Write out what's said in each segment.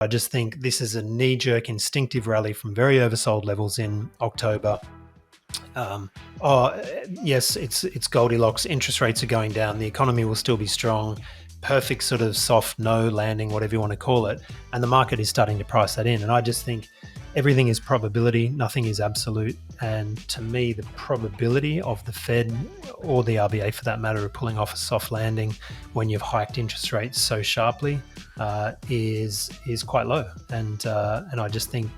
I just think this is a knee-jerk instinctive rally from very oversold levels in October. Yes, it's Goldilocks. Interest rates are going down. The economy will still be strong. Perfect sort of soft no landing, whatever you want to call it. And the market is starting to price that in. And I just think everything is probability. Nothing is absolute. And to me, the probability of the Fed or the RBA, for that matter, of pulling off a soft landing when you've hiked interest rates so sharply is quite low. And I just think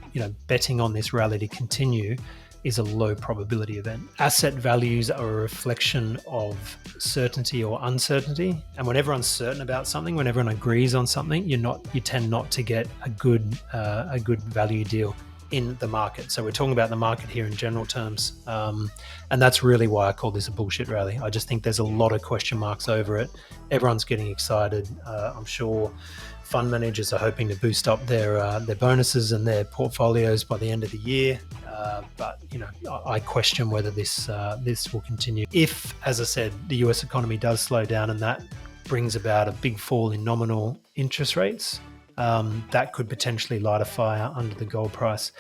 betting on this rally to continue is a low probability event. Asset values are a reflection of certainty or uncertainty. And when everyone's certain about something, when everyone agrees on something, you tend not to get a good value deal in the market. So we're talking about the market here in general terms. And that's really why I call this a bullshit rally. I just think there's a lot of question marks over it. Everyone's getting excited. I'm sure fund managers are hoping to boost up their bonuses and their portfolios by the end of the year. But I question whether this will continue. If, as I said, the US economy does slow down and that brings about a big fall in nominal interest rates, that could potentially light a fire under the gold price.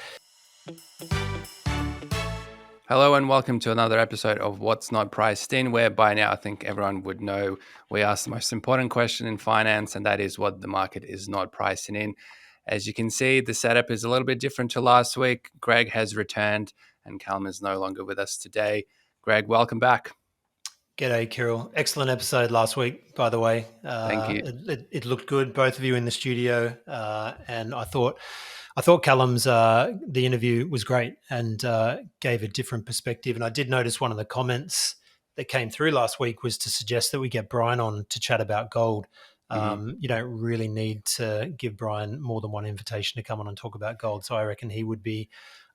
Hello and welcome to another episode of What's Not Priced In, where by now I think everyone would know we ask the most important question in finance, and that is what the market is not pricing in. As you can see, the setup is a little bit different to last week. Greg has returned and Callum is no longer with us today. Greg, welcome back. G'day, Kirill. Excellent episode last week, by the way. Thank you. It looked good, both of you in the studio, and I thought Callum's the interview was great and gave a different perspective. And I did notice one of the comments that came through last week was to suggest that we get Brian on to chat about gold. You don't really need to give Brian more than one invitation to come on and talk about gold. So I reckon he would be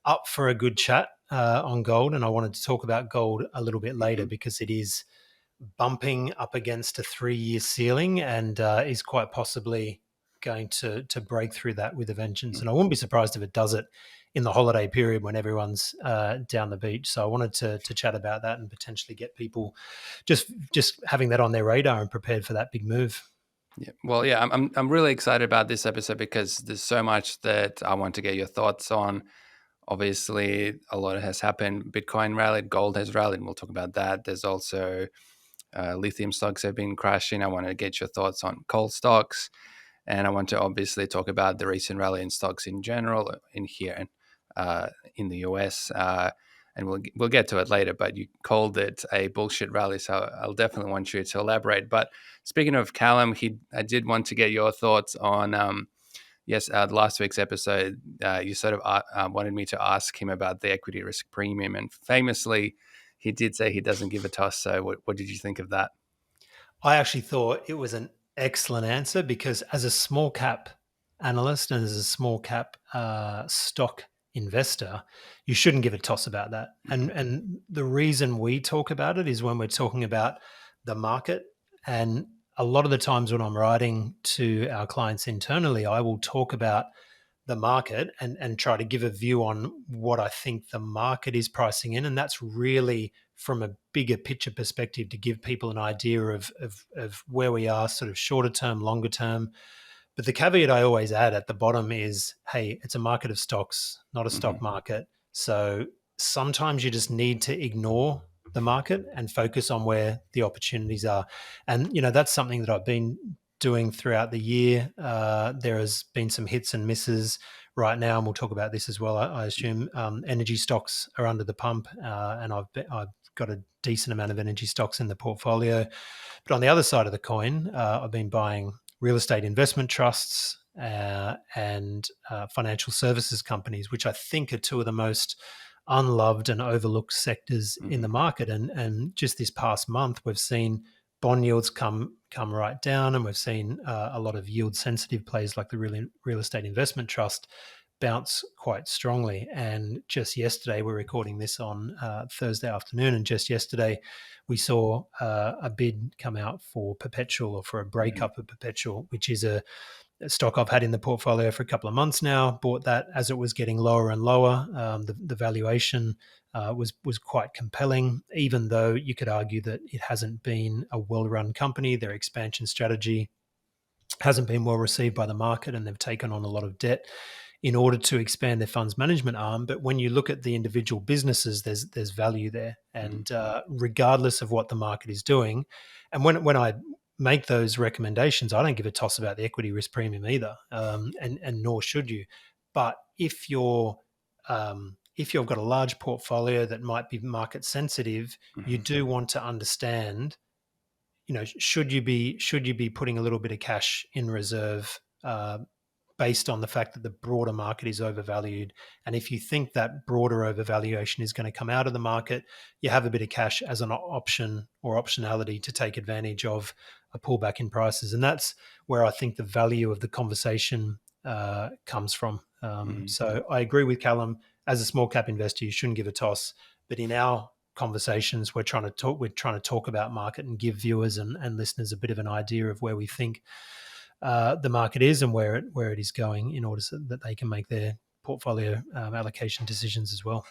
up for a good chat on gold. And I wanted to talk about gold a little bit later because it is bumping up against a 3-year ceiling and is quite possibly going to break through that with a vengeance. And I wouldn't be surprised if it does it in the holiday period when everyone's down the beach. So I wanted to chat about that and potentially get people just having that on their radar and prepared for that big move. Yeah. Well, yeah, I'm really excited about this episode because there's so much that I want to get your thoughts on. Obviously, a lot has happened. Bitcoin rallied, gold has rallied, and we'll talk about that. There's also lithium stocks have been crashing. I want to get your thoughts on coal stocks. And I want to obviously talk about the recent rally in stocks in general in here and in the US. And we'll get to it later, but you called it a bullshit rally, so I'll definitely want you to elaborate. But speaking of Callum, I did want to get your thoughts on, last week's episode. You sort of wanted me to ask him about the equity risk premium, and famously, he did say he doesn't give a toss. So what did you think of that? I actually thought it was an excellent answer because as a small cap analyst and as a small cap stock investor, you shouldn't give a toss about that. And the reason we talk about it is when we're talking about the market. And a lot of the times when I'm writing to our clients internally, I will talk about the market and try to give a view on what I think the market is pricing in. And that's really from a bigger picture perspective to give people an idea of where we are, sort of shorter term, longer term. But the caveat I always add at the bottom is, hey, it's a market of stocks, not a stock market. So sometimes you just need to ignore the market and focus on where the opportunities are. And, that's something that I've been doing throughout the year. There has been some hits and misses right now, and we'll talk about this as well. I assume energy stocks are under the pump, and I've got a decent amount of energy stocks in the portfolio. But on the other side of the coin, I've been buying real estate investment trusts and financial services companies, which I think are two of the most unloved and overlooked sectors in the market. And just this past month, we've seen bond yields come right down, and we've seen a lot of yield sensitive plays like the real estate investment trust bounce quite strongly. And just yesterday, we're recording this on Thursday afternoon, and just yesterday we saw a bid come out for Perpetual, or for a breakup of Perpetual, which is a stock I've had in the portfolio for a couple of months now. Bought that as it was getting lower and lower. The valuation was quite compelling, even though you could argue that it hasn't been a well-run company. Their expansion strategy hasn't been well received by the market, and they've taken on a lot of debt in order to expand their funds management arm. But when you look at the individual businesses, there's value there, Mm-hmm. and regardless of what the market is doing, and when I make those recommendations, I don't give a toss about the equity risk premium either, and nor should you. But if you've got a large portfolio that might be market sensitive, you Mm-hmm. do want to understand, should you be putting a little bit of cash in reserve, based on the fact that the broader market is overvalued. And if you think that broader overvaluation is going to come out of the market, you have a bit of cash as an option or optionality to take advantage of a pullback in prices. And that's where I think the value of the conversation comes from. Mm-hmm. So I agree with Callum. As a small cap investor, you shouldn't give a toss. But in our conversations, we're trying to talk about market and give viewers and listeners a bit of an idea of where we think the market is and where it is going, in order so that they can make their portfolio allocation decisions as well.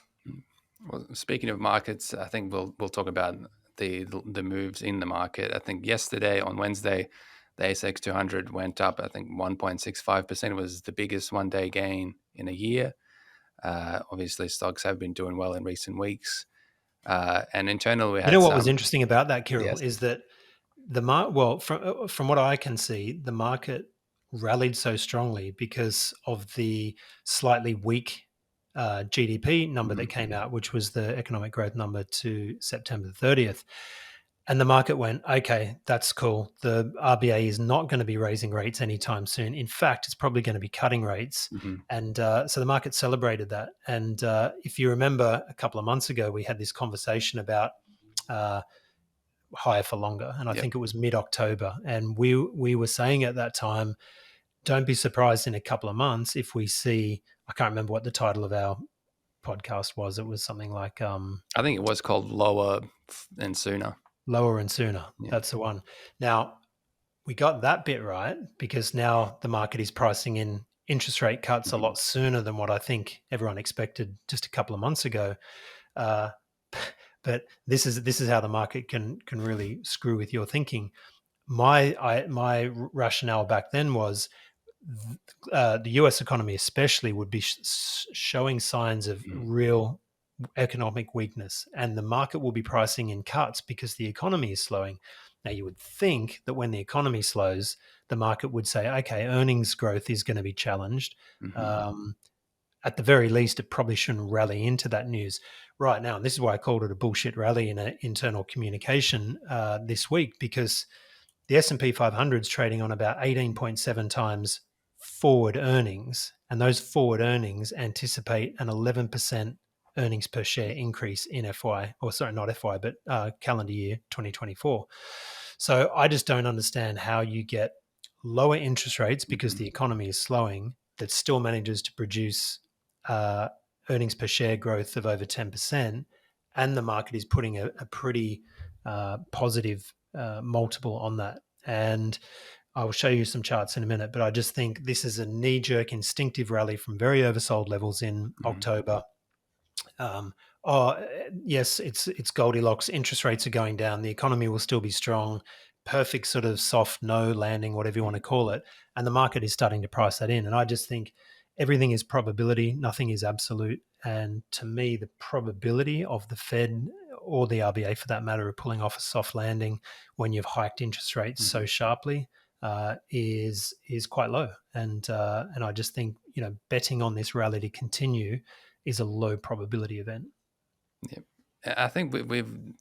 Well, speaking of markets, I think we'll talk about the moves in the market. I think yesterday on Wednesday, the ASX 200 went up. I think 1.65%. It was the biggest one day gain in a year. Obviously, stocks have been doing well in recent weeks. And internally, we You know had what was some. interesting about that, Kirill, Yes. is that from what I can see, the market rallied so strongly because of the slightly weak GDP number Mm-hmm. that came out, which was the economic growth number to September 30th. And the market went, okay, that's cool. The RBA is not going to be raising rates anytime soon. In fact, it's probably going to be cutting rates. Mm-hmm. And so the market celebrated that. And if you remember, a couple of months ago, we had this conversation about uh, higher for longer. And I Yep. think it was mid-October. And we were saying at that time, don't be surprised in a couple of months if we see, I can't remember what the title of our podcast was. It was something like I think it was called lower and sooner. lower and sooner. Yeah. That's the one. Now, we got that bit right because now the market is pricing in interest rate cuts a Mm-hmm. lot sooner than what I think everyone expected just a couple of months ago. Uh, but this is how the market can really screw with your thinking. My rationale back then was the U.S. economy, especially, would be showing signs of Mm-hmm. real economic weakness, and the market will be pricing in cuts because the economy is slowing. Now, you would think that when the economy slows, the market would say, okay, earnings growth is going to be challenged. Mm-hmm. Um, at the very least, it probably shouldn't rally into that news right now. And this is why I called it a bullshit rally in an internal communication this week, because the S&P 500 is trading on about 18.7 times forward earnings, and those forward earnings anticipate an 11% earnings per share increase in not FY, but calendar year 2024. So I just don't understand how you get lower interest rates because Mm-hmm. the economy is slowing that still manages to produce uh, earnings per share growth of over 10%, and the market is putting a pretty positive multiple on that. And I will show you some charts in a minute, but I just think this is a knee-jerk instinctive rally from very oversold levels in Mm-hmm. October. Um, oh, yes, it's Goldilocks. Interest rates are going down. The economy will still be strong. Perfect sort of soft no landing, whatever you want to call it. And the market is starting to price that in. And I just think everything is probability. Nothing is absolute. And to me, the probability of the Fed or the RBA, for that matter, of pulling off a soft landing when you've hiked interest rates Mm-hmm. so sharply is quite low. And I just think, betting on this rally to continue is a low probability event. Yeah. I think we've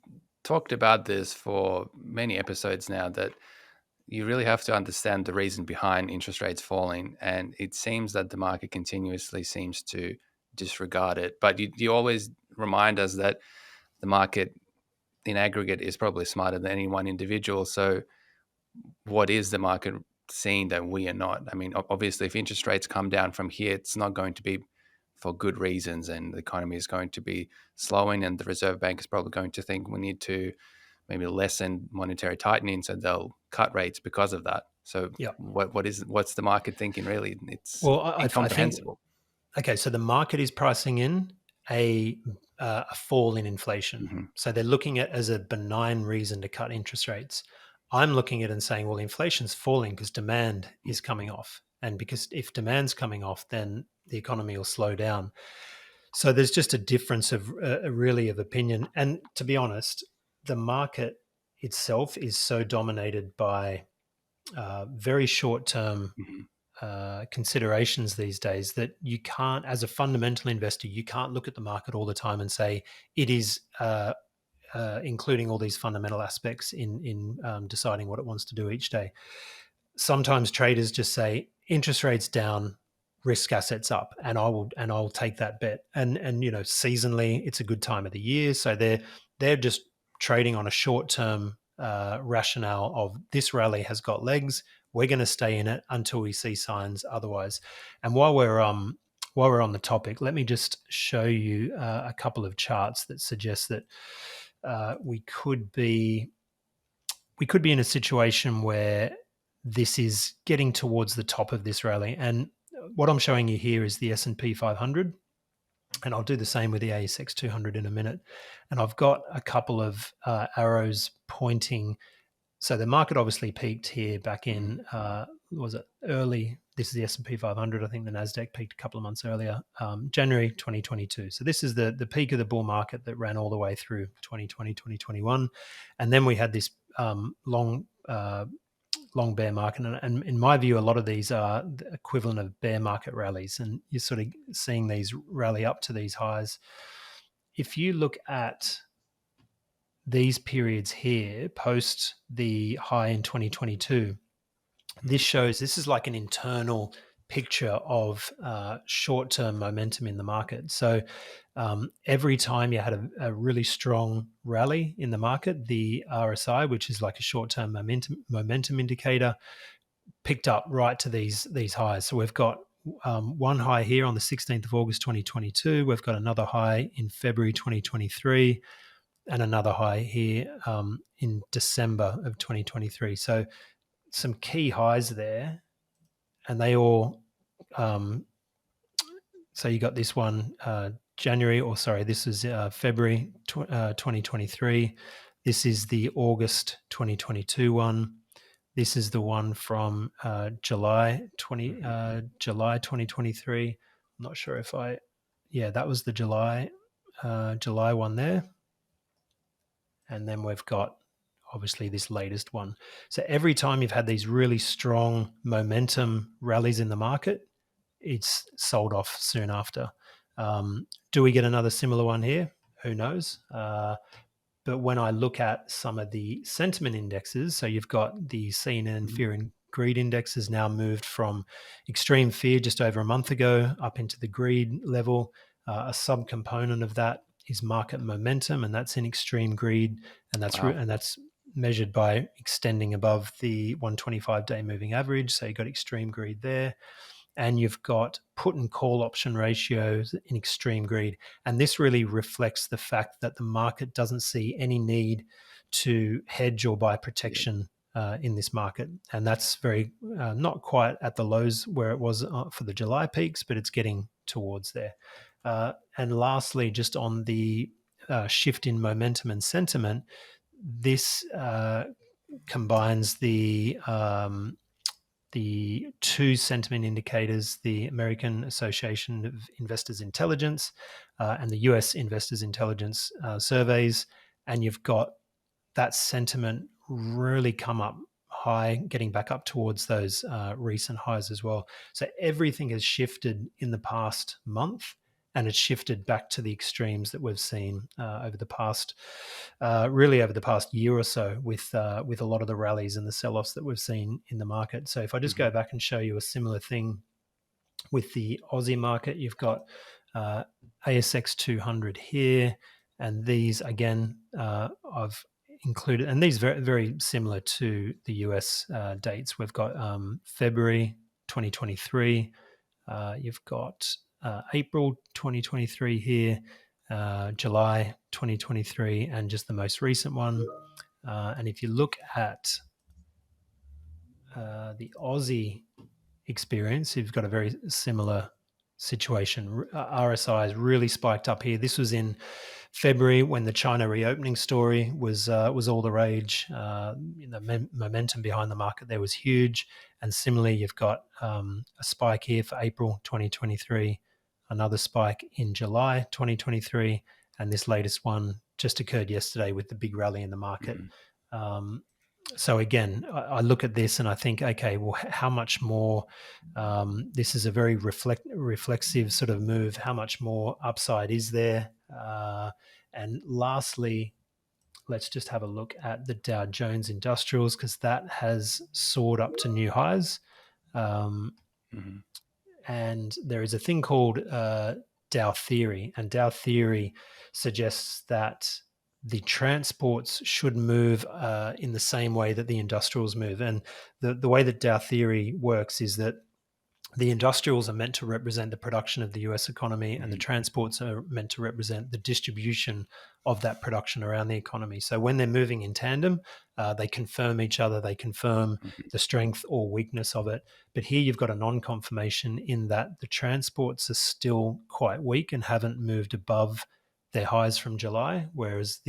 talked about this for many episodes now, that you really have to understand the reason behind interest rates falling. And it seems that the market continuously seems to disregard it. But you always remind us that the market in aggregate is probably smarter than any one individual. So what is the market seeing that we are not? I mean, obviously, if interest rates come down from here, it's not going to be for good reasons, and the economy is going to be slowing, and the Reserve Bank is probably going to think we need to maybe lessen monetary tightening, so they'll cut rates because of that. So Yeah. what's the market thinking really? It's Well, I think, incomprehensible. okay, so the market is pricing in a a fall in inflation. Hmm. So they're looking at as a benign reason to cut interest rates. I'm looking at it and saying, well, inflation's falling because demand is coming off. And because if demand's coming off, then the economy will slow down. So there's just a difference of really of opinion. And to be honest, the market itself is so dominated by very short term Mhm. considerations these days that you can't, as a fundamental investor, you can't look at the market all the time and say it is including all these fundamental aspects in deciding what it wants to do each day. Sometimes traders just say interest rates down, risk assets up, and I'll take that bet. And seasonally, it's a good time of the year, so they're just trading on a short term rationale of this rally has got legs. We're going to stay in it until we see signs otherwise. And while we're on the topic, let me just show you a couple of charts that suggest that we could be in a situation where this is getting towards the top of this rally. And what I'm showing you here is the S&P 500, and I'll do the same with the ASX 200 in a minute. And I've got a couple of arrows pointing. So the market obviously peaked here back Mhm. in was it early? This is the S&P 500. I think the Nasdaq peaked a couple of months earlier, January 2022. So this is the peak of the bull market that ran all the way through 2020, 2021, and then we had this long bear market. And in my view, a lot of these are the equivalent of bear market rallies, and you're sort of seeing these rally up to these highs. If you look at these periods here post the high in 2022, this shows this is like an internal picture of short-term momentum in the market. So every time you had a really strong rally in the market, the RSI, which is like a short-term momentum indicator, picked up right to these highs. So we've got one high here on the 16th of August 2022. We've got another high in February 2023, and another high here in December of 2023. So some key highs there, and they all. So you got this one January, or sorry, this is February 2023. This is the August 2022 one. This is the one from Mhm. July 2023. I'm not sure if yeah, that was the July one there. And then we've got obviously this latest one. So every time you've had these really strong momentum rallies in the market, it's sold off soon after. Do we get another similar one here? Who knows? But when I look at some of the sentiment indexes, so you've got the CNN Mhm. fear and greed index has now moved from extreme fear just over a month ago up into the greed level. A subcomponent of that is market momentum, and that's in extreme greed, and Wow. that's measured by extending above the 125-day moving average. So you've got extreme greed there, and you've got put and call option ratios in extreme greed. And this really reflects the fact that the market doesn't see any need to hedge or buy Yeah. protection in this market. And that's very not quite at the lows where it was for the July peaks, but it's getting towards there. And lastly, just on the shift in momentum and sentiment, this combines the two sentiment indicators, the American Association of Investors Intelligence and the US Investors Intelligence surveys. And you've got that sentiment really come up high, getting back up towards those recent highs as well. So everything has shifted in the past month, and it's shifted back to the extremes that we've seen over the past, really over the past year or so, with a lot of the rallies and the sell-offs that we've seen in the market. So if I just go Mhm. back and show you a similar thing with the Aussie market, you've got ASX 200 here, and these again I've included, and these very very similar to the US dates. We've got February 2023. You've got April 2023 here, July 2023, and just the most recent one. And if you look at the Aussie experience, you've got a very similar situation. RSI has really spiked up here. This was in February, when the China reopening story was all the rage, momentum behind the market there was huge. And similarly, you've got a spike here for April 2023, another spike in July 2023, and this latest one just occurred yesterday with the big rally in the market. Mm-hmm. So again, I look at this and I think, okay, well, how much more? This is a very reflexive sort of move. How much more upside is there? And lastly, let's just have a look at the Dow Jones Industrials, because that has soared up to new highs. Mm-hmm. And there is a thing called Dow theory, and Dow theory suggests that the transports should move in the same way that the industrials move. And the way that Dow theory works is that the industrials are meant to represent the production of the US economy, and the Mm-hmm. transports are meant to represent the distribution of that production around the economy. So when they're moving in tandem, they confirm each other, they confirm Mm-hmm. the strength or weakness of it. But here you've got a non-confirmation in that the transports are still quite weak and haven't moved above their highs from July, whereas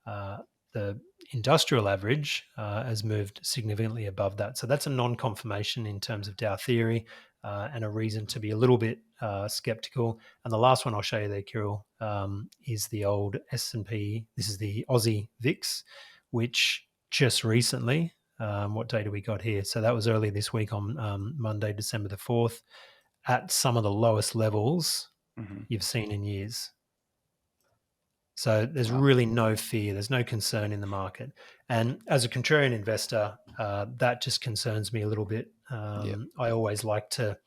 uh, the industrial average has moved significantly above that. So that's a non-confirmation in terms of Dow theory, and a reason to be a little bit skeptical. And the last one I'll show you there, Kirill, is the old S&P. This is the Aussie VIX, which just recently, what date do we got here? So that was earlier this week on Monday, December the 4th, at some of the lowest levels Mm-hmm. you've seen in years. So there's Wow. really no fear, there's no concern in the market. And as a contrarian investor, that just concerns me a little bit. Yeah. I always like to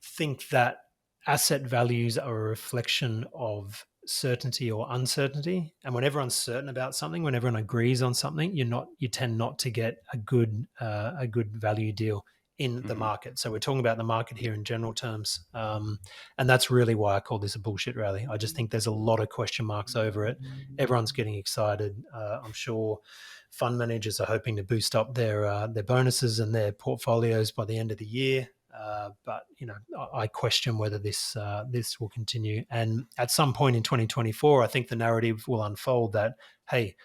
think that asset values are a reflection of certainty or uncertainty. And when everyone's certain about something, when everyone agrees on something, you tend not to get a good value deal in the Mm-hmm. market. So we're talking about the market Yeah. here in general terms, and that's really why I call this a bullshit rally. I just think there's a lot of question marks over it. Everyone's getting excited. I'm sure fund managers are hoping to boost up their bonuses and their portfolios by the end of the year. But I question whether this will continue. And at some point in 2024, I think the narrative will unfold that, hey,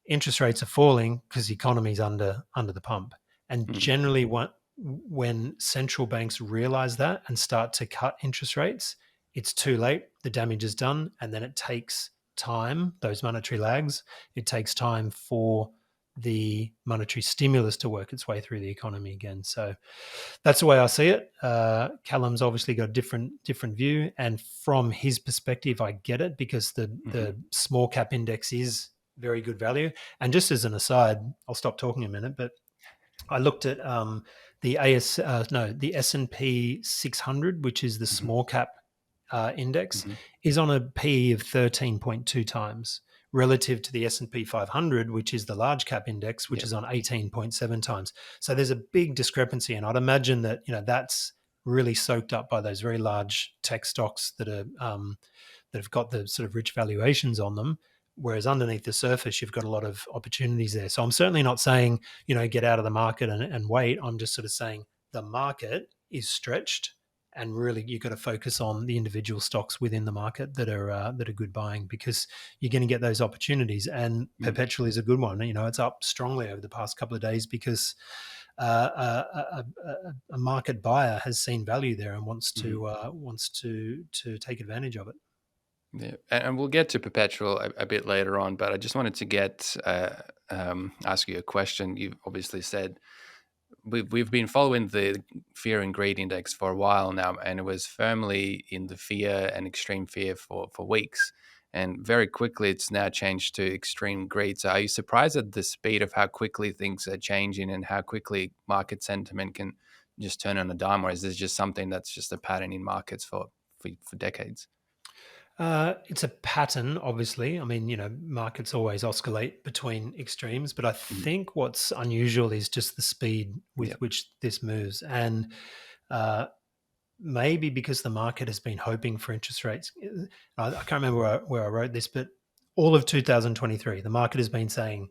interest rates are falling because the economy's under the pump. And Mm-hmm. generally, when central banks realize that and start to cut interest rates, it's too late. The damage is done, and then it takes time. Those monetary lags. It takes time for the monetary stimulus to work its way through the economy again. So that's the way I see it. Callum's obviously got a different view, and from his perspective, I get it, because Mm-hmm. the small cap index is very good value. And just as an aside, I'll stop talking a minute, but I looked at the the S&P 600, which is the Mm-hmm. small cap index, Mm-hmm. is on a PE of 13.2 times, relative to the S&P 500, which is the large cap index, which Yeah. is on 18.7 times. So there's a big discrepancy, and I'd imagine that that's really soaked up by those very large tech stocks that have got the sort of rich valuations on them. Whereas underneath the surface, you've got a lot of opportunities there. So I'm certainly not saying, get out of the market and wait. I'm just sort of saying the market is stretched, and really you've got to focus on the individual stocks within the market that are good buying, because you're going to get those opportunities. And Mm-hmm. Perpetual is a good one. It's up strongly over the past couple of days because a market buyer has seen value there and wants Mm-hmm. to take advantage of it. Yeah, and we'll get to Perpetual a bit later on, but I just wanted to ask you a question. You've obviously said we've been following the fear and greed index for a while now, and it was firmly in the fear and extreme fear for weeks, and very quickly it's now changed to extreme greed. So, are you surprised at the speed of how quickly things are changing and how quickly market sentiment can just turn on a dime, or is this just something that's just a pattern in markets for decades? It's a pattern, obviously. I mean, markets always oscillate between extremes, but I Mhm. think what's unusual is just the speed with Yeah. which this moves. And uh, maybe because the market has been hoping for interest rates. I can't remember where I wrote this, but all of 2023, the market has been saying,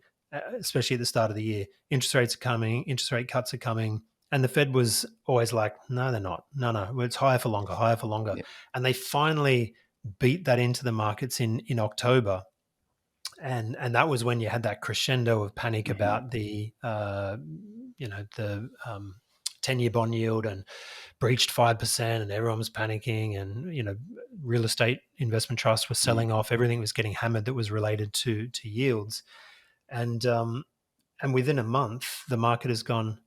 especially at the start of the year, interest rates are coming, interest rate cuts are coming. And the Fed was always like, no, they're not. No, it's higher for longer, higher for longer. Yeah. And they finally beat that into the markets in October, and that was when you had that crescendo of panic Mm-hmm. about the the 10-year bond yield and breached 5%, and everyone was panicking, and real estate investment trusts were Mm-hmm. selling off. Everything was getting hammered that was related to yields, and within a month the market has gone,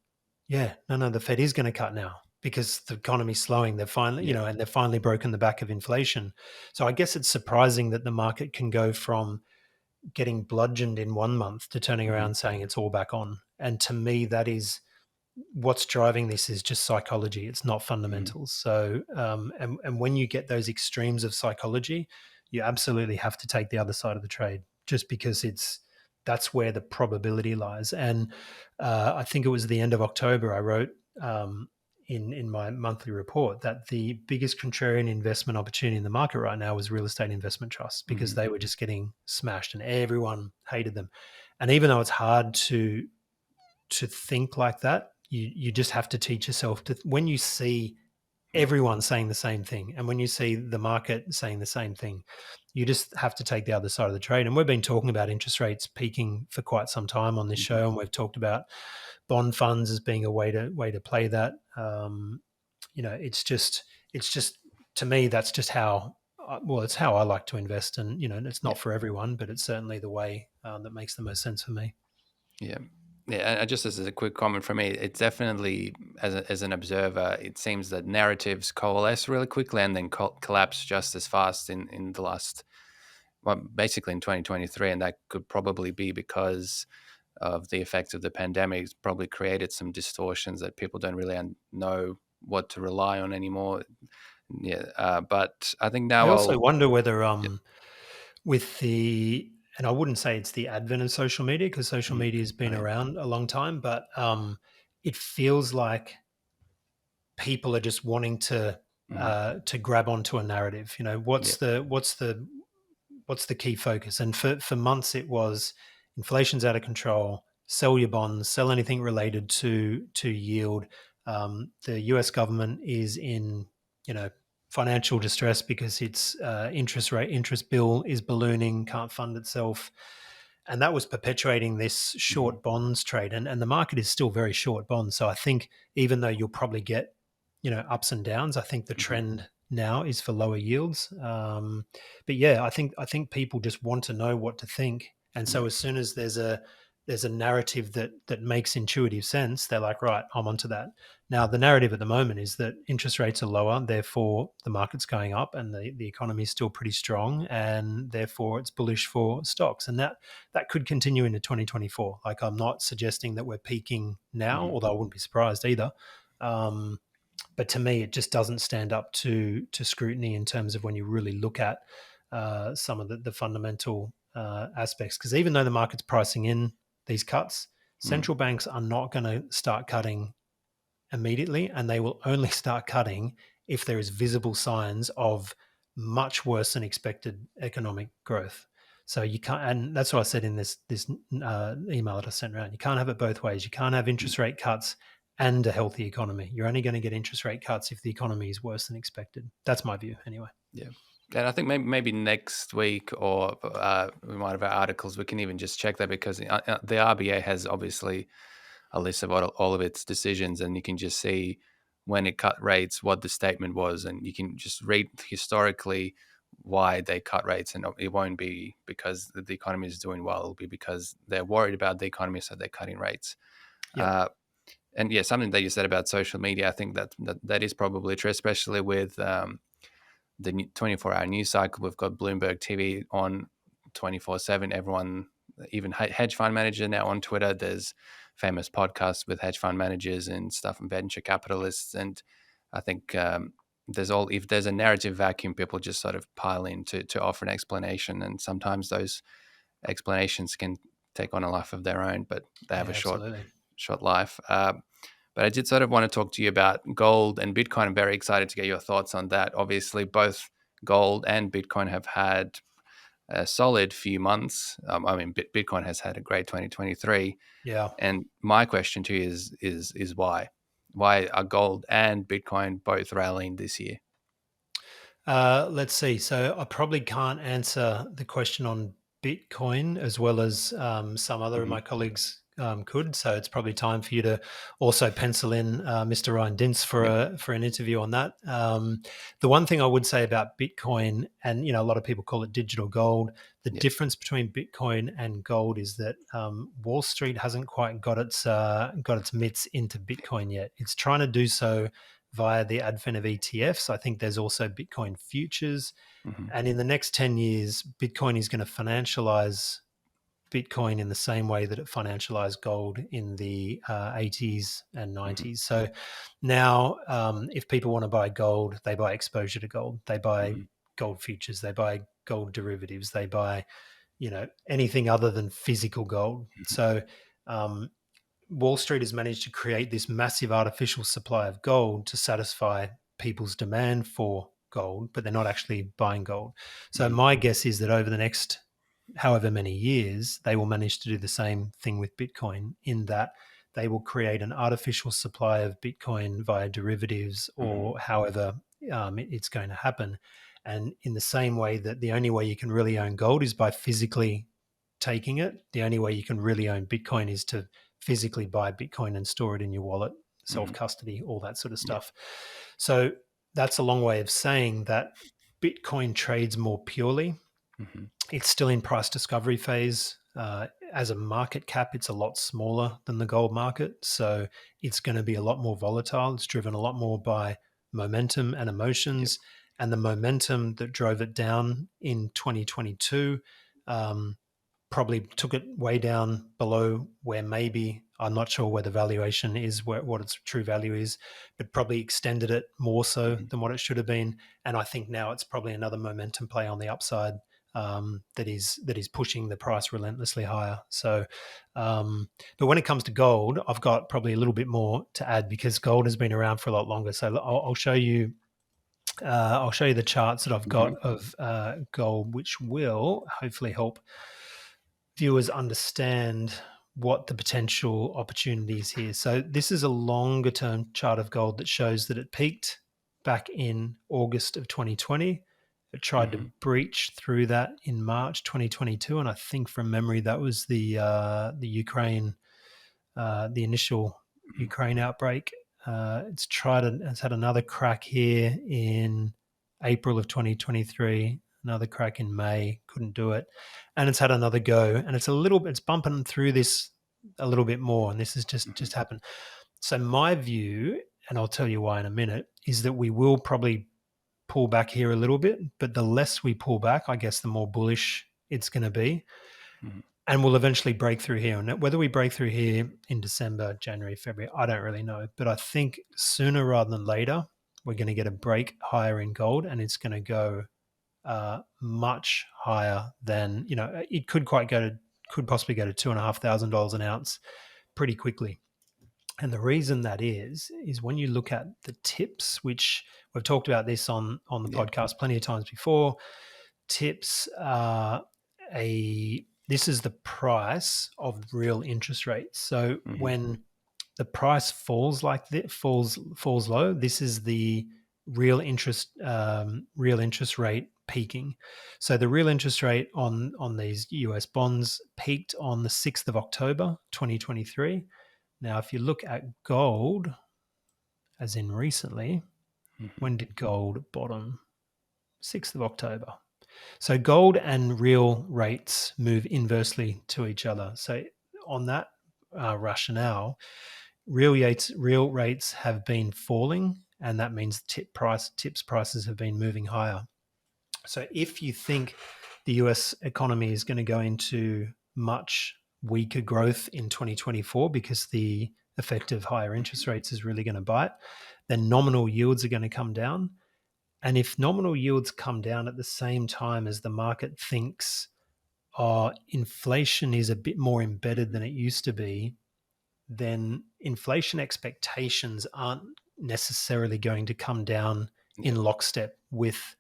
yeah, no, the Fed is going to cut now because the economy's slowing. They've finally, Yeah. and they've finally broken the back of inflation. So I guess it's surprising that the market can go from getting bludgeoned in 1 month to turning Mm-hmm. around saying it's all back on. And to me, that is what's driving this is just psychology. It's not Mm-hmm. fundamentals. So, and when you get those extremes of psychology, you absolutely have to take the other side of the trade, just because that's where the probability lies. And I think it was the end of October I wrote in my monthly report that the biggest contrarian investment opportunity in the market right now was real estate investment trusts, because Mm-hmm. they were just getting smashed and everyone hated them. And even though it's hard to think like that, you just have to teach yourself to, when you see Yeah. everyone saying the same thing and when you see the market saying the same thing, you just have to take the other side of the trade. And we've been talking about interest rates peaking for quite some time on this Mm-hmm. show, and we've talked about bond funds as being a way to play that. It's just to me, that's just how well, it's how I like to invest. And it's Yeah. not for everyone, but it's certainly the way that makes the most sense for me. Yeah. Yeah, and just as a quick comment from me, it's definitely, as an observer, it seems that narratives coalesce really quickly and then collapse just as fast in the last, well, basically in 2023, and that could probably be because of the effects of the pandemic. It's probably created some distortions that people don't really know what to rely on anymore. Yeah, but I think I now also I'll. wonder whether Yeah. with the and I wouldn't say it's the advent of social media, because social Mhm. media has Oh, been yeah. around a long time, but it feels like people are just wanting Mhm. to grab onto a narrative. Yeah. What's the key focus? And for months it was inflation's out of control, sell your bonds, sell anything related to yield. The US government is in financial distress because its interest bill is ballooning, can't fund itself. And that was perpetuating this Mhm. short bonds trade. And the market is still very short bonds. So I think even though you'll probably get ups and downs, I think the Mhm. trend now is for lower yields. But yeah, I think people just want to know what to think, and Yeah. so as soon as there's a narrative that makes intuitive sense, they're like, right, I'm onto that. Now the narrative at the moment is that interest rates are lower, therefore the market's going up, and the economy is still pretty strong, and therefore it's bullish for stocks, and that could continue into 2024. Like, I'm not suggesting that we're peaking now, Mhm. although I wouldn't be surprised either. Um, but to me, it just doesn't stand up to scrutiny in terms of when you really look at some of the fundamental aspects. Because even though the market's pricing in these cuts, Mhm. central banks are not going to start cutting immediately, and they will only start cutting if there is visible signs of much worse than expected economic growth. So you can't, and that's what I said in this email that I sent around. You can't have it both ways. You can't have Yeah. interest rate cuts and a healthy economy. You're only going to get interest rate cuts if the economy is worse than expected. That's my view, anyway. Yeah. And I think maybe next week, or we might have our articles. We can even just check that, because the RBA has obviously a list of all of its decisions, and you can just see when it cut rates, what the statement was, and you can just read historically why they cut rates. And it won't be because the economy is doing well; it'll be because they're worried about the economy, so they're cutting rates. Yep. Uh, and yeah, something that you said about social media, I think that is probably true, especially with the 24-hour news cycle. We've got Bloomberg TV on 24/7. Everyone, even hedge fund manager now on Twitter. There's famous podcasts with hedge fund managers and stuff and venture capitalists. And I think if there's a narrative vacuum, people just sort of pile in to offer an explanation. And sometimes those explanations can take on a life of their own, but they have Yeah, a absolutely. short life. But I did sort of want to talk to you about gold and Bitcoin. I'm very excited to get your thoughts on that. Obviously, both gold and Bitcoin have had a solid few months. I mean, Bitcoin has had a great 2023. Yeah. And my question to you is why? Why are gold and Bitcoin both rallying this year? Let's see. So I probably can't answer the question on Bitcoin as well as some other of Hmm. my colleagues could. So it's probably time for you to also pencil in Mr. Ryan Dintz for Yep. a for an interview on that. The one thing I would say about Bitcoin, and a lot of people call it digital gold. The Yep. difference between Bitcoin and gold is that Wall Street hasn't quite got its mitts into Bitcoin yet. It's trying to do so via the advent of ETFs. I think there's also Bitcoin futures. Hmm. And in the next 10 years, Bitcoin is going to financialize Bitcoin in the same way that it financialized gold in the 80s and Hmm. 90s. So now, if people want to buy gold, they buy exposure to gold. They buy Hmm. gold futures. They buy gold derivatives. They buy, anything other than physical gold. So um, Wall Street has managed to create this massive artificial supply of gold to satisfy people's demand for gold, but they're not actually buying gold. So Hmm. my guess is that over the next however many years, they will manage to do the same thing with Bitcoin in that they will create an artificial supply of Bitcoin via derivatives Hmm. or however it's going to happen. And in the same way that the only way you can really own gold is by physically taking it, the only way you can really own Bitcoin is to physically buy Bitcoin and store it in your wallet, self Hmm. custody, all that sort of Yep. stuff. So that's a long way of saying that Bitcoin trades more purely. Hmm. It's still in price discovery phase. As a market cap, it's a lot smaller than the gold market. So it's going to be a lot more volatile. It's driven a lot more by momentum and Yep. emotions. And the momentum that drove it down in 2022 um, probably took it way down below where maybe I'm not sure where the valuation is, what its true value is, but probably extended it more so Hmm. than what it should have been. And I think now it's probably another momentum play on the upside that is pushing the price relentlessly higher. So, but when it comes to gold, I've got probably a little bit more to add because gold has been around for a lot longer. So I'll show you. I'll show you the charts that I've got Hmm. of gold, which will hopefully help viewers understand what the potential opportunities here. So this is a longer term chart of gold that shows that it peaked back in August of 2020. It tried to Hmm. breach through that in March 2022, and I think from memory that was the Ukraine the initial Ukraine outbreak. It's had another crack here in April of 2023, another crack in May, couldn't do it, and it's had another go, and it's bumping through this a little bit more, and this has Hmm. just happened. So my view, and I'll tell you why in a minute, is that we will probably pull back here a little bit, but the less we pull back, I guess, the more bullish it's going to be, Hmm. and we'll eventually break through here. And whether we break through here in December, January, February, I don't really know. But I think sooner rather than later, we're going to get a break higher in gold, and it's going to go much higher than it could possibly go to $2,500 an ounce pretty quickly. And the reason that is when you look at the tips, which we've talked about this on the Yep. podcast plenty of times before. Tips are a this is the price of real interest rates. So Hmm. when the price falls like that, falls low, this is the real interest rate peaking. So the real interest rate on these US bonds peaked on the 6th of October 2023. Now if you look at gold, as in recently, Hmm. when did gold bottom? 6th of October. So gold and real rates move inversely to each other. So on that rationale, real rates have been falling, and that means tips prices have been moving higher. So if you think the US economy is going to go into much weaker growth in 2024 because the effect of higher interest rates is really going to bite, then nominal yields are going to come down, and if nominal yields come down at the same time as the market thinks, inflation is a bit more embedded than it used to be, then inflation expectations aren't necessarily going to come down in Yep. lockstep with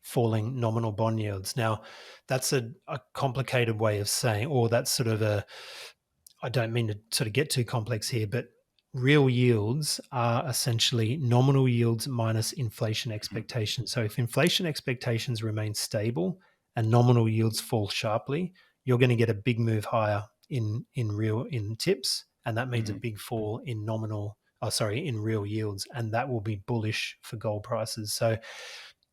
falling nominal bond yields. Now, that's a complicated way of saying, or that's sort of I don't mean to sort of get too complex here, but real yields are essentially nominal yields minus inflation Mhm. expectations. So if inflation expectations remain stable and nominal yields fall sharply, you're going to get a big move higher in tips, and that means a Mhm. big fall in in real yields, and that will be bullish for gold prices. So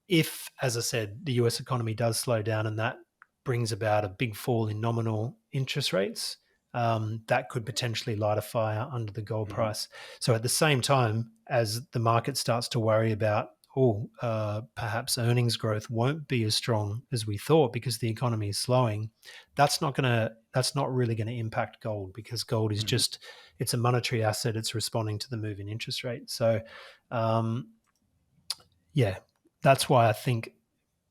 if, as I said, the US economy does slow down and that brings about a big fall in nominal interest rates, that could potentially light a fire under the gold Mhm. price. So at the same time, as the market starts to worry about, perhaps earnings growth won't be as strong as we thought because the economy is slowing, that's not really going to impact gold, because gold is Mhm. just, it's a monetary asset. It's responding to the move in interest rates. So um, yeah, that's why I think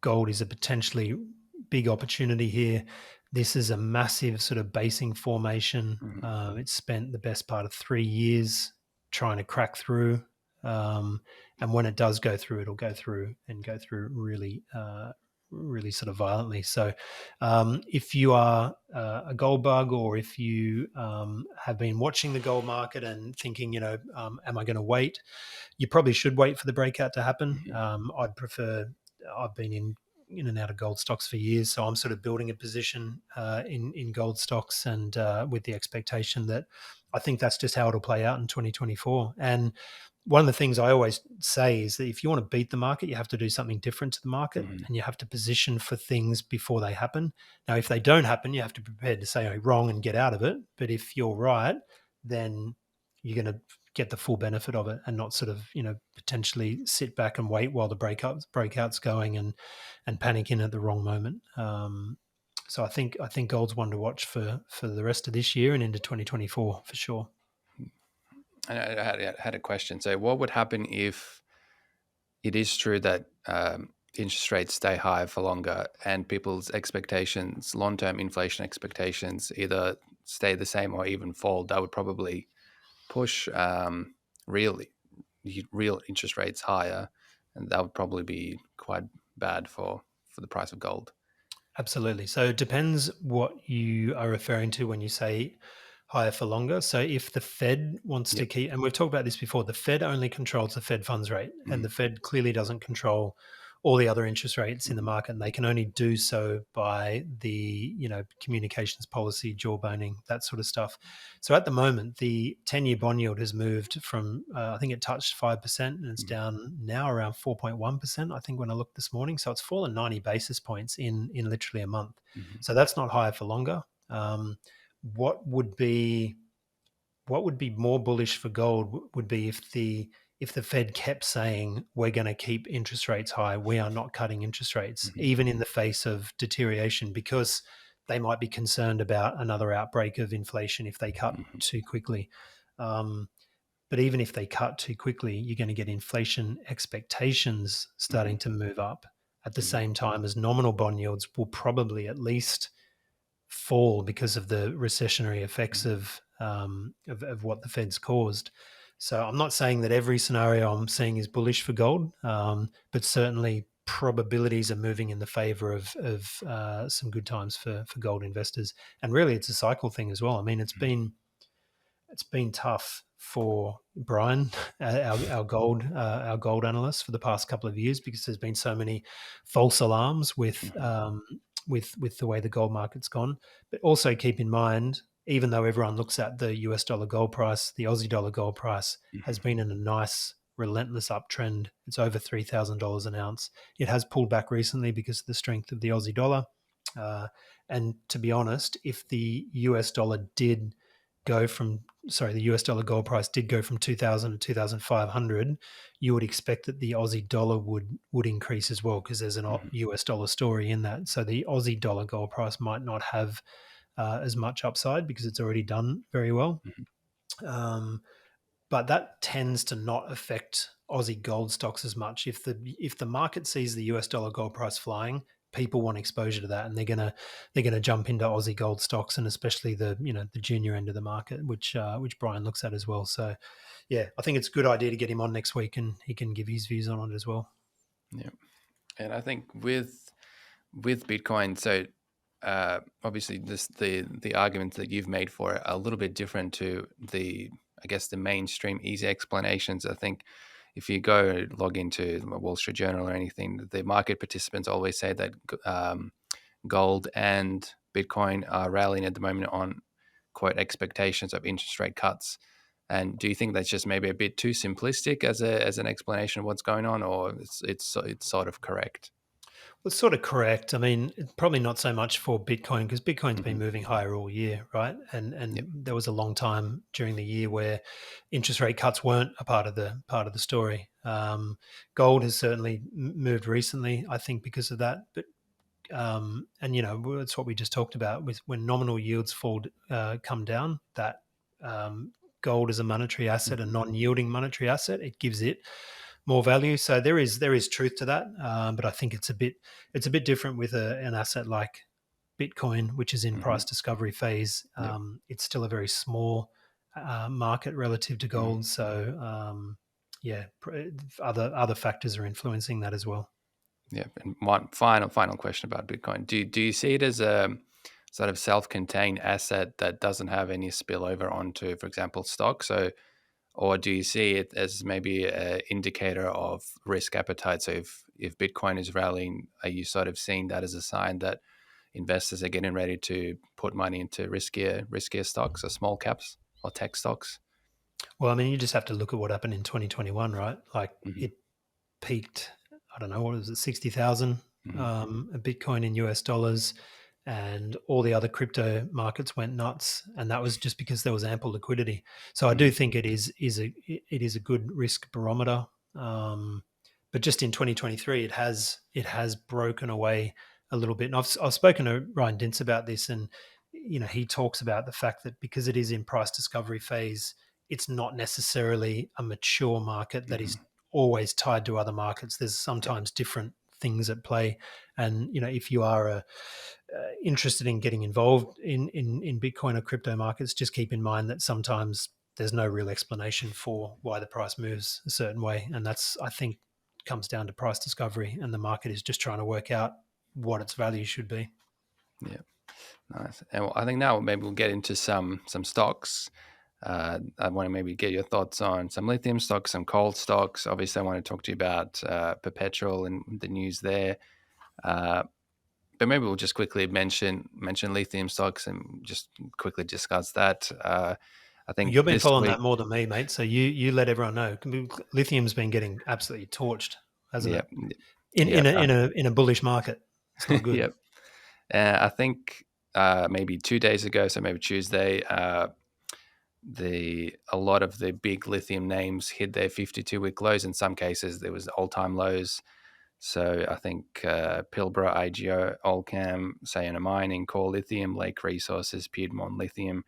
gold is a potentially big opportunity here. This is a massive sort of basing formation. Mhm. It's spent the best part of 3 years trying to crack through. And when it does go through, it'll go through and go through really, really sort of violently. So if you are a gold bug, or if you have been watching the gold market and thinking, am I going to wait? You probably should wait for the breakout to happen. Mhm. I'd prefer. I've been in and out of gold stocks for years, so I'm sort of building a position in gold stocks, and with the expectation that I think that's just how it'll play out in 2024. And one of the things I always say is that if you want to beat the market, you have to do something different to the market, Mhm. and you have to position for things before they happen. Now, if they don't happen, you have to be prepared to say, "Oh, wrong," and get out of it. But if you're right, then you're going to get the full benefit of it, and not sort of potentially sit back and wait while the breakouts going, and panic in at the wrong moment. So I think gold's one to watch for the rest of this year and into 2024 for sure. And I had a question. So, what would happen if it is true that interest rates stay high for longer and people's expectations, long-term inflation expectations, either stay the same or even fall? That would probably push really real interest rates higher, and that would probably be quite bad for the price of gold. Absolutely. So it depends what you are referring to when you say higher for longer. So if the Fed wants to Yep. keep, and we've talked about this before, the Fed only controls the Fed funds rate, and Mm-hmm. the Fed clearly doesn't control all the other interest rates in the Mm-hmm. market, and they can only do so by the communications policy, jawboning, that sort of stuff. So at the moment, the 10-year bond yield has moved from I think it touched 5%, and it's down now around 4.1%. I think when I looked this morning, so it's fallen 90 basis points in literally a month. Mm-hmm. So that's not higher for longer. What would be what would be more bullish for gold would be if the Fed kept saying, we're going to keep interest rates high, we are not cutting interest rates, Mm-hmm. even in the face of deterioration, because they might be concerned about another outbreak of inflation if they cut Mm-hmm. too quickly. Um, but even if they cut too quickly, you're going to get inflation expectations Mm-hmm. starting to move up at the Mm-hmm. same time as nominal bond yields will probably at least fall because of the recessionary effects Mm-hmm. of what the Fed's caused. So I'm not saying that every scenario I'm seeing is bullish for gold, but certainly probabilities are moving in the favor of some good times for gold investors. And really, it's a cycle thing as well. I mean, it's been tough for Brian, our gold analyst, for the past couple of years, because there's been so many false alarms Mm-hmm. with the way the gold market's gone. But also keep in mind, even though everyone looks at the US dollar gold price, the Aussie dollar gold price has Mm-hmm. been in a nice relentless uptrend. It's over $3,000 an ounce. It has pulled back recently because of the strength of the Aussie dollar. And to be honest, if the US dollar did go from the US dollar gold price did go from 2000 to 2500, you would expect that the Aussie dollar would increase as well, because there's an Mm-hmm. US dollar story in that. So the Aussie dollar gold price might not have as much upside because it's already done very well. Um, but that tends to not affect Aussie gold stocks as much. If the market sees the US dollar gold price flying, people want exposure to that, and they're gonna jump into Aussie gold stocks, and especially the junior end of the market, which Brian looks at as well. So yeah, I think it's a good idea to get him on next week, and he can give his views on it as well. Yeah, and I think with Bitcoin, so obviously the arguments that you've made for it are a little bit different to the I guess, the mainstream easy explanations. I think if you go log into the Wall Street Journal or anything, the market participants always say that gold and Bitcoin are rallying at the moment on quote expectations of interest rate cuts. And do you think that's just maybe a bit too simplistic as an explanation of what's going on, or it's sort of correct? Well, it's sort of correct. I mean, it's probably not so much for Bitcoin because Bitcoin's been Hmm. moving higher all year, right? And Yep. there was a long time during the year where interest rate cuts weren't a part of the story. Gold has certainly moved recently, I think, because of that. But and it's what we just talked about with when nominal yields come down. That gold is a monetary asset, a Hmm. non-yielding monetary asset. It gives it more value. So there is truth to that, but I think it's a bit different with an asset like Bitcoin, which is in Hmm. price discovery phase. Yep. It's still a very small market relative to Hmm. gold. So yeah, other factors are influencing that as well. Yeah. And one final question about Bitcoin. Do you see it as a sort of self-contained asset that doesn't have any spillover onto, for example, stock? So, or do you see it as maybe an indicator of risk appetite? So if Bitcoin is rallying, are you sort of seeing that as a sign that investors are getting ready to put money into riskier stocks or small caps or tech stocks? Well, I mean, you just have to look at what happened in 2021, right? Like Hmm. it peaked, I don't know, what was it, 60,000 Hmm. a Bitcoin in US dollars, and all the other crypto markets went nuts. And that was just because there was ample liquidity. So I do Hmm. think it is a good risk barometer. Um, but just in 2023, it has broken away a little bit. And I've spoken to Ryan Dintz about this, and he talks about the fact that because it is in price discovery phase, it's not necessarily a mature market that is Hmm. always tied to other markets. There's Yep. sometimes different things at play, and if you are interested in getting involved in Bitcoin or crypto markets, just keep in mind that sometimes there's no real explanation for why the price moves a certain way, and that's, I think, comes down to price discovery, and the market is just trying to work out what its value should be. Yeah. Nice. And I think now maybe we'll get into some stocks. I want to maybe get your thoughts on some lithium stocks, some coal stocks. Obviously, I want to talk to you about Perpetual and the news there. Uh, but maybe we'll just quickly mention lithium stocks and just quickly discuss that. I think You've been this following week, that more than me, mate. So you let everyone know. Lithium's been getting absolutely torched, hasn't yeah, it? In yeah, in a in a in a bullish market, it's not good. yeah. I think maybe 2 days ago, so maybe Tuesday, the a lot of the big lithium names hit their 52-week lows. In some cases, there was all-time lows. So I think Pilbara, IGO, Allcam, Sayona Mining, Core Lithium, Lake Resources, Piedmont Lithium.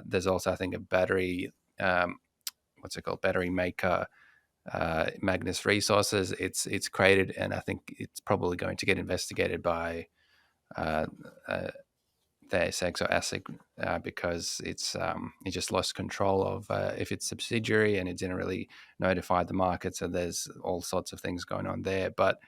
There's also, I think, a battery, what's it called, battery maker, Magnus Resources. It's created, and I think it's probably going to get investigated by uh, uh, the ASX or ASIC because it just lost control of if it's subsidiary and it didn't really notify the market. So there's all sorts of things going on there. But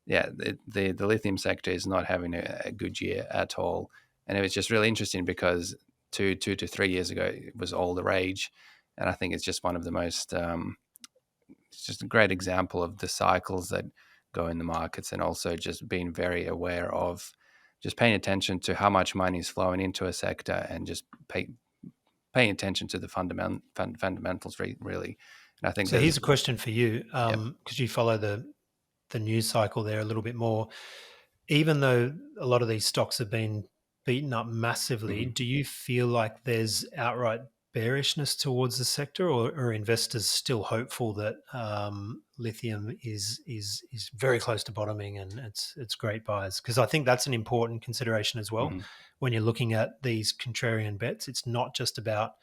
yeah, the lithium sector is not having a good year at all, and it was just really interesting because two to 3 years ago it was all the rage, and I think it's just one of the most it's just a great example of the cycles that go in the markets, and also just being very aware of just paying attention to how much money is flowing into a sector and just paying attention to the fundamentals really. And I think So there's here's a question for you, yeah. because you follow the news cycle there a little bit more. Even though a lot of these stocks have been beaten up massively, Mhm. do you feel like there's outright bearishness towards the sector, or are investors still hopeful that lithium is very close to bottoming and it's great buys? Because I think that's an important consideration as well Mhm. when you're looking at these contrarian bets. It's not just about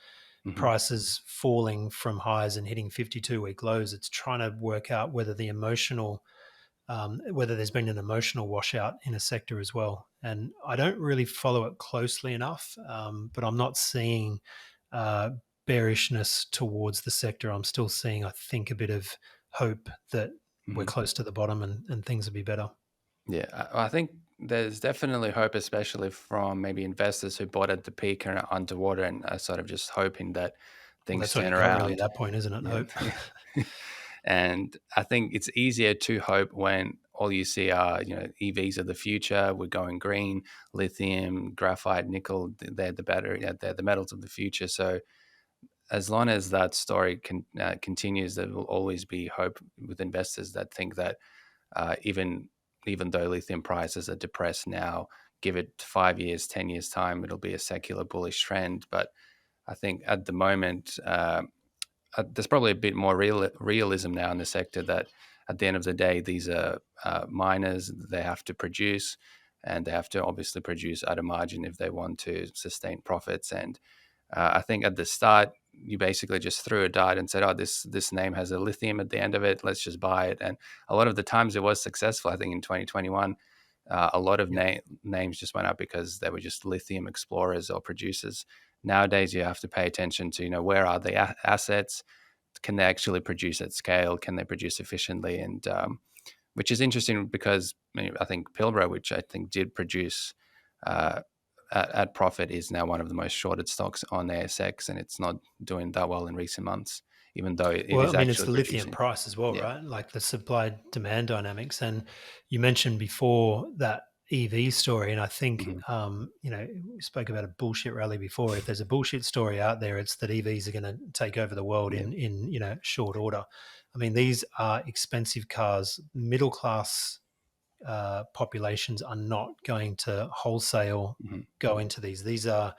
Mhm. prices falling from highs and hitting 52-week lows. It's trying to work out whether there's been an emotional washout in a sector as well. And I don't really follow it closely enough, but I'm not seeing uh, bearishness towards the sector. I'm still seeing, I think, a bit of hope that we're Mhm. close to the bottom and things will be better. Yeah, I think there's definitely hope, especially from maybe investors who bought at the peak and are underwater and are sort of just hoping that Well, things that's all turn you got really at around. that point, isn't it? Yeah. Hope. And I think it's easier to hope when all you see are, EVs of the future. We're going green, lithium, graphite, nickel. They're the battery. They're the metals of the future. So as long as that story continues, there will always be hope with investors that think that even though lithium prices are depressed now, give it 5 years, 10 years time, it'll be a secular bullish trend. But I think at the moment, there's probably a bit more realism now in the sector that at the end of the day, these are miners. They have to produce, and they have to obviously produce at a margin if they want to sustain profits. And I think at the start, you basically just threw a dart and said, "Oh, this name has a lithium at the end of it. Let's just buy it." And a lot of the times it was successful. I think in 2021, a lot of Yep. names just went up because they were just lithium explorers or producers. Nowadays, you have to pay attention to where are the assets? Can they actually produce at scale? Can they produce efficiently? And which is interesting because I think Pilbara, which I think did produce uh, at profit, is now one of the most shorted stocks on the ASX, and it's not doing that well in recent months, even though it Well, is I mean, it's actually the lithium producing. price as well, Yeah. right? Like the supply demand dynamics. And you mentioned before that EV story, and I think Hmm. we spoke about a bullshit rally before. If there's a bullshit story out there, it's that EVs are going to take over the world Yeah. in short order. I mean, these are expensive cars. Middle class populations are not going to wholesale Hmm. go into these. These are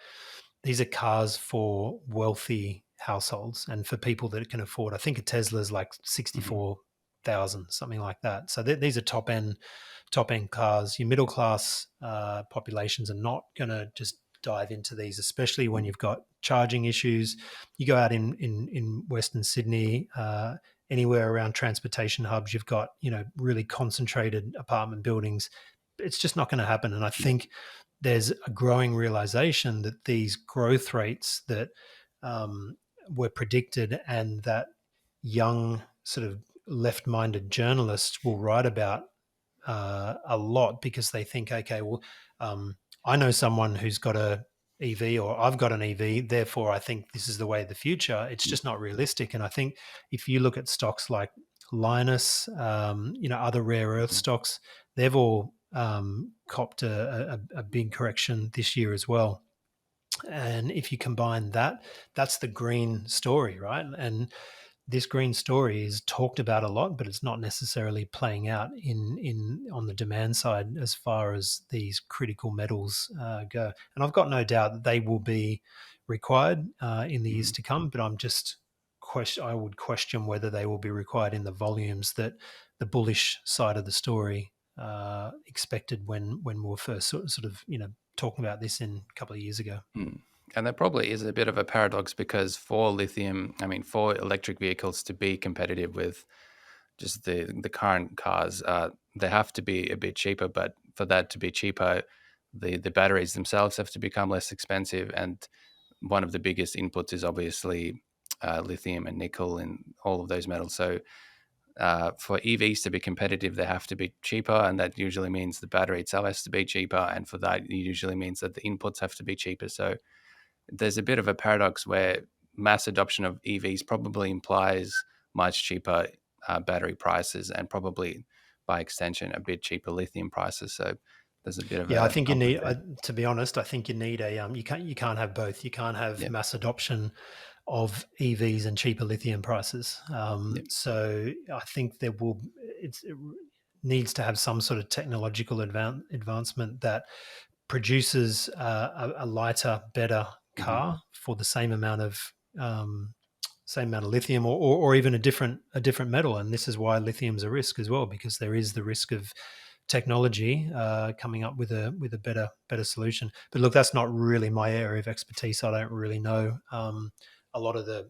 cars for wealthy households and for people that can afford. I think a Tesla is like Hmm. 64,000, something like that. So these are top end cars. Your middle class populations are not going to just dive into these, especially when you've got charging issues. You go out in Western Sydney, anywhere around transportation hubs, you've got really concentrated apartment buildings. It's just not going to happen. And I Yeah. think there's a growing realization that these growth rates that were predicted and that young sort of left-minded journalists will write about a lot because they think, okay, well, I know someone who's got a EV or I've got an EV, therefore I think this is the way of the future. It's just not realistic. And I think if you look at stocks like Linus, other rare earth Hmm. stocks, they've all copped a big correction this year as well. And if you combine that, that's the green story, right? And this green story is talked about a lot, but it's not necessarily playing out in on the demand side as far as these critical metals go. And I've got no doubt that they will be required in the years Hmm. to come. But I would question whether they will be required in the volumes that the bullish side of the story expected when we were first sort of talking about this in a couple of years ago. Mm. And there probably is a bit of a paradox because for lithium, I mean, for electric vehicles to be competitive with just the current cars, they have to be a bit cheaper. But for that to be cheaper, the batteries themselves have to become less expensive. And one of the biggest inputs is obviously lithium and nickel and all of those metals. So for EVs to be competitive, they have to be cheaper, and that usually means the battery itself has to be cheaper. And for that, it usually means that the inputs have to be cheaper. So there's a bit of a paradox where mass adoption of EVs probably implies much cheaper battery prices and probably by extension a bit cheaper lithium prices. So there's a bit of Yeah, I a think you conflict need. there. To be honest, I think you need a. You can't have both. You can't have Yeah, mass adoption of EVs and cheaper lithium prices. yeah, So I think it needs to have some sort of technological advancement that produces a lighter, better hmm, car for the same amount of lithium, or even a different metal. And this is why lithium's a risk as well, because there is the risk of technology coming up with a better solution. But look, that's not really my area of expertise. I don't really know a lot of the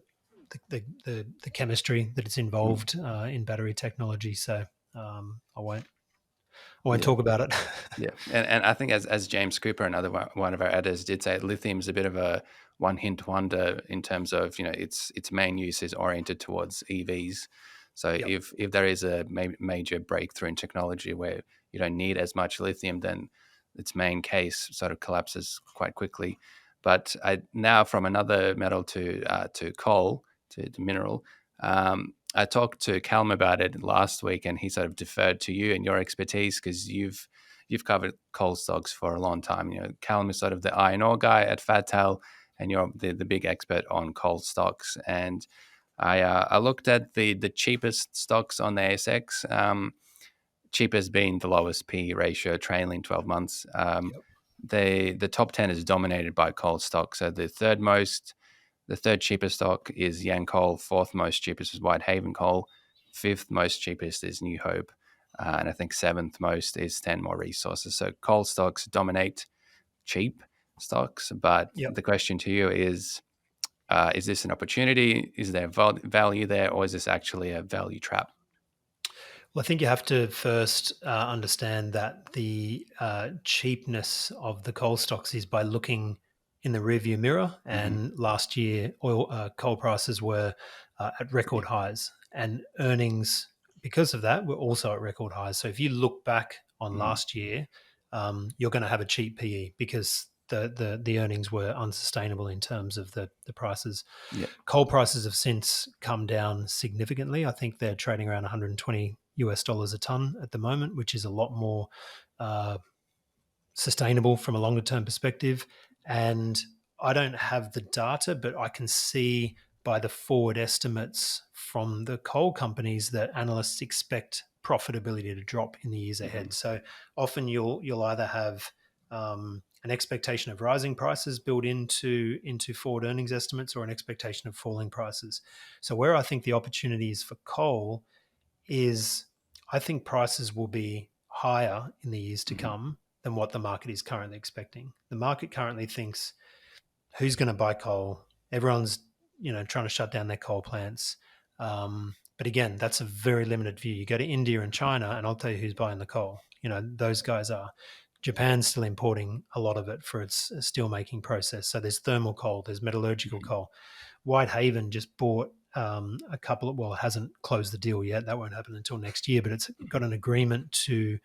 chemistry that is hmm, involved in battery technology. So I won't yeah. talk about it. Yeah, and I think as James Cooper, another one of our editors, did say, lithium is a bit of a one hit wonder in terms of its main use is oriented towards EVs. So Yep. if there is a major breakthrough in technology where you don't need as much lithium, then its main case sort of collapses quite quickly. But now from another metal to coal, to mineral. I talked to Calum about it last week, and he sort of deferred to you and your expertise because you've covered coal stocks for a long time. Calum is sort of the iron ore guy at Fattail, and you're the big expert on coal stocks. And I looked at the cheapest stocks on the ASX. Cheapest being the lowest P ratio, trailing 12 months. Yep. The top 10 is dominated by coal stocks. So the third cheapest stock is Yancoal. Fourth most cheapest is Whitehaven Coal. Fifth most cheapest is New Hope. And I think seventh most is Stanmore Resources. So coal stocks dominate cheap stocks. But Yep. the question to you is this an opportunity? Is there value there? Or is this actually a value trap? Well, I think you have to first understand that the cheapness of the coal stocks is by looking in the rearview mirror. Mm-hmm. And last year, coal prices were at record highs, and earnings because of that were also at record highs. So if you look back on Mm-hmm. last year, you're going to have a cheap PE because the earnings were unsustainable in terms of the prices. Yep. Coal prices have since come down significantly. I think they're trading around 120 US dollars a ton at the moment, which is a lot more uh, sustainable from a longer term perspective. And I don't have the data, but I can see by the forward estimates from the coal companies that analysts expect profitability to drop in the years Mm-hmm. ahead. So often you'll either have an expectation of rising prices built into forward earnings estimates, or an expectation of falling prices. So where I think the opportunity is for coal is, I think prices will be higher in the years to Mm-hmm. come than what the market is currently expecting. The market currently thinks, who's going to buy coal? Everyone's trying to shut down their coal plants. But again, that's a very limited view. You go to India and China, and I'll tell you who's buying the coal. Those guys are. Japan's still importing a lot of it for its steel making process. So there's thermal coal, there's metallurgical Mm-hmm. coal. Whitehaven just bought a couple of, well, it hasn't closed the deal yet. That won't happen until next year, but it's got an agreement to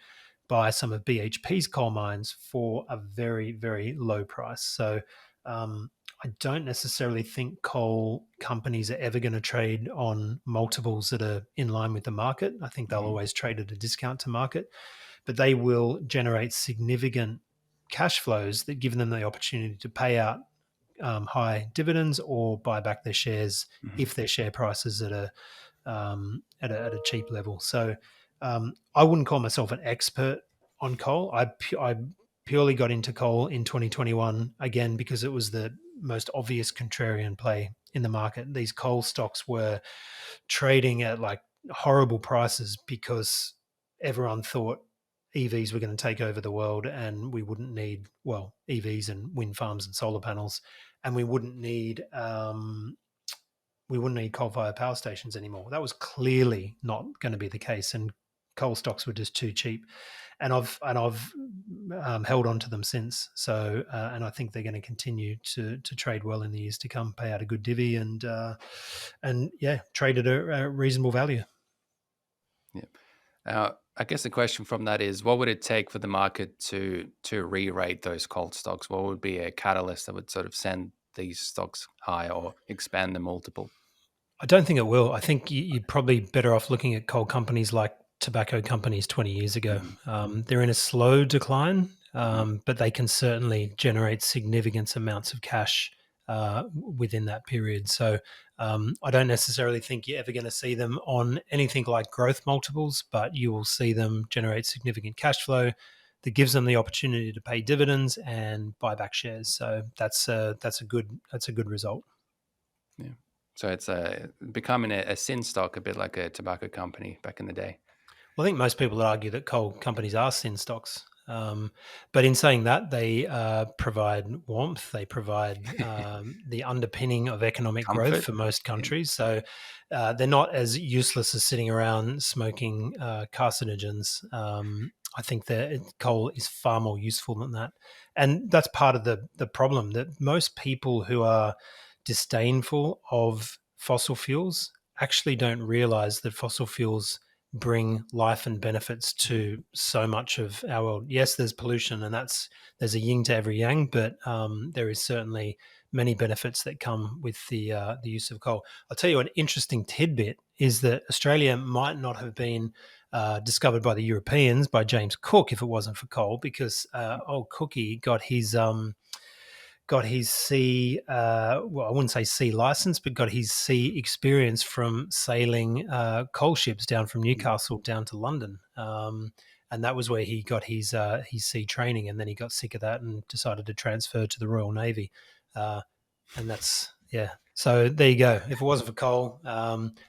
buy some of BHP's coal mines for a very, very low price. So I don't necessarily think coal companies are ever going to trade on multiples that are in line with the market. I think they'll Mm-hmm. always trade at a discount to market, but they will generate significant cash flows that give them the opportunity to pay out high dividends or buy back their shares Mm-hmm. if their share price is at a cheap level. So I wouldn't call myself an expert on coal. I purely got into coal in 2021 again because it was the most obvious contrarian play in the market. These coal stocks were trading at like horrible prices because everyone thought EVs were going to take over the world and we wouldn't need, well, EVs and wind farms and solar panels, and we wouldn't need coal-fired power stations anymore. That was clearly not going to be the case, and coal stocks were just too cheap. And I've held on to them since. So, and I think they're going to continue to trade well in the years to come, pay out a good divvy, and yeah, trade at a reasonable value. Yeah. I guess the question from that is, what would it take for the market to re-rate those cold stocks? What would be a catalyst that would sort of send these stocks higher or expand the multiple? I don't think it will. I think you're probably better off looking at coal companies like tobacco companies 20 years ago. Mm-hmm. They're in a slow decline, Mm-hmm. but they can certainly generate significant amounts of cash within that period. So I don't necessarily think you're ever going to see them on anything like growth multiples, but you will see them generate significant cash flow that gives them the opportunity to pay dividends and buy back shares. So that's a good result. Yeah. So it's becoming a sin stock, a bit like a tobacco company back in the day. Well, I think most people would argue that coal companies are sin stocks. But in saying that, they provide warmth, they provide the underpinning of economic growth Comfort. for most Yeah. countries. So they're not as useless as sitting around smoking carcinogens. I think that coal is far more useful than that. And that's part of the problem, that most people who are disdainful of fossil fuels actually don't realize that fossil fuels bring life and benefits to so much of our world. Yes, there's pollution, and there's a yin to every yang, but there is certainly many benefits that come with the use of coal. I'll tell you an interesting tidbit is that Australia might not have been discovered by the Europeans by James Cook if it wasn't for coal, because old Cookie got his sea, well, I wouldn't say sea license, but got his sea experience from sailing coal ships down from Newcastle down to London. And that was where he got his sea training. And then he got sick of that and decided to transfer to the Royal Navy. And that's, yeah. So there you go. If it wasn't for coal,